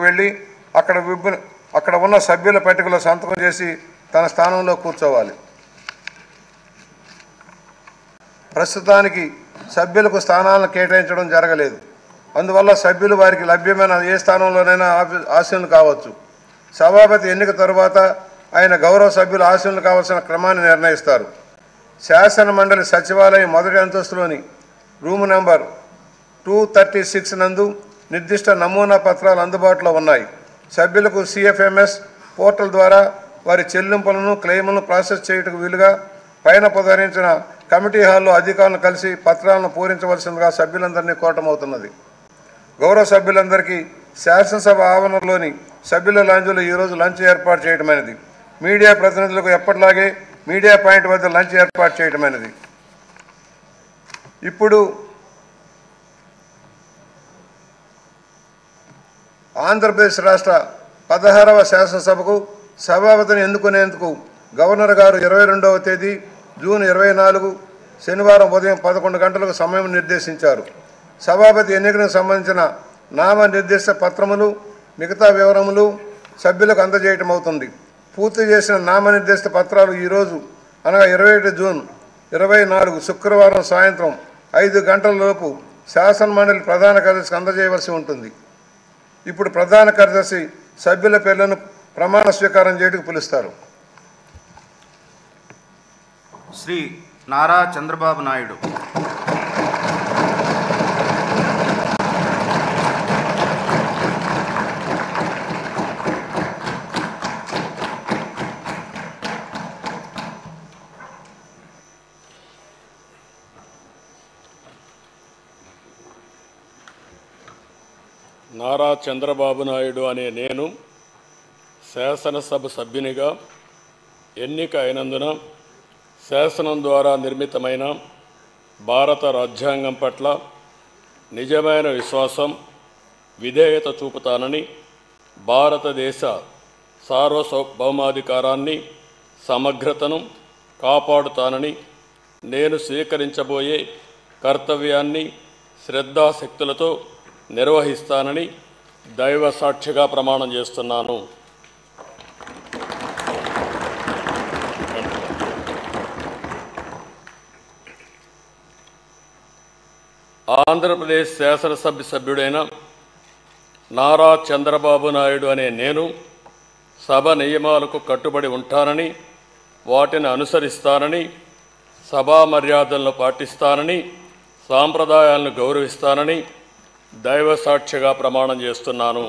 వెళ్ళి అక్కడ ఉన్న సభ్యుల పట్టికలో సంతకం చేసి తన స్థానంలో కూర్చోవాలి. ప్రస్తుతానికి సభ్యులకు స్థానాలను కేటాయించడం జరగలేదు. అందువల్ల సభ్యులు వారికి లభ్యమైన ఏ స్థానంలోనైనా ఆసీనులు కావచ్చు. సభాపతి ఎన్నిక తరువాత ఆయన గౌరవ సభ్యులు ఆసీనులు కావాల్సిన క్రమాన్ని నిర్ణయిస్తారు. శాసన మండలి సచివాలయం మొదటి అంతస్తులోని రూమ్ నెంబర్ 236 నందు నిర్దిష్ట నమూనా పత్రాలు అందుబాటులో ఉన్నాయి. సభ్యులకు CFMS పోర్టల్ ద్వారా వారి చెల్లింపులను క్లెయిములను ప్రాసెస్ చేయుటకు వీలుగా పైన పొందరించిన కమిటీ హాల్లో అధికారులను కలిసి పత్రాలను పూరించవలసిందిగా సభ్యులందరినీ కోరటమవుతున్నది. గౌరవ సభ్యులందరికీ శాసనసభ ఆవరణలోని సభ్యుల లాంజ్లో ఈరోజు లంచ్ ఏర్పాటు చేయటమైనది. మీడియా ప్రతినిధులకు ఎప్పటిలాగే మీడియా పాయింట్ వద్ద లంచ్ ఏర్పాటు చేయటమైనది. ఇప్పుడు ఆంధ్రప్రదేశ్ రాష్ట్ర 16వ శాసనసభకు సభాపతిని ఎన్నుకునేందుకు గవర్నర్ గారు 22వ తేదీ జూన్ 24 శనివారం ఉదయం 11 గంటలకు సమయం నిర్దేశించారు. సభాపతి ఎన్నికలకు సంబంధించిన నామ నిర్దేశ పత్రములు మిగతా వివరములు సభ్యులకు అందజేయటం అవుతుంది. పూర్తి చేసిన నామనిర్దేశిత పత్రాలు ఈరోజు అనగా 21 జూన్ 24 శుక్రవారం సాయంత్రం 5 గంటలలోపు శాసన మండలి ప్రధాన కార్యదర్శికి అందజేయవలసి ఉంటుంది. ఇప్పుడు ప్రధాన కార్యదర్శి సభ్యుల పేర్లను ప్రమాణ స్వీకారం చేయడానికి పిలుస్తారు. శ్రీ నారా చంద్రబాబు నాయుడు, నారా చంద్రబాబు నాయుడు అనే నేను శాసనసభ సభ్యునిగా ఎన్నిక అయినందున శాసనం ద్వారా నిర్మితమైన భారత రాజ్యాంగం పట్ల నిజమైన విశ్వాసం, విధేయత చూపుతానని, భారతదేశ సార్వభౌమాధికారాన్ని, సమగ్రతను కాపాడుతానని, నేను స్వీకరించబోయే కర్తవ్యాన్ని శ్రద్ధాశక్తులతో నిర్వహిస్తానని దైవ సాక్షిగా ప్రమాణం చేస్తున్నాను. ఆంధ్రప్రదేశ్ శాసనసభ సభ్యుడైన నారా చంద్రబాబు నాయుడు అనే నేను సభ నియమాలకు కట్టుబడి ఉంటానని, వాటిని అనుసరిస్తానని, సభా మర్యాదలను పాటిస్తానని, సాంప్రదాయాలను గౌరవిస్తానని దైవ సాక్షిగా ప్రమాణం చేస్తున్నాను.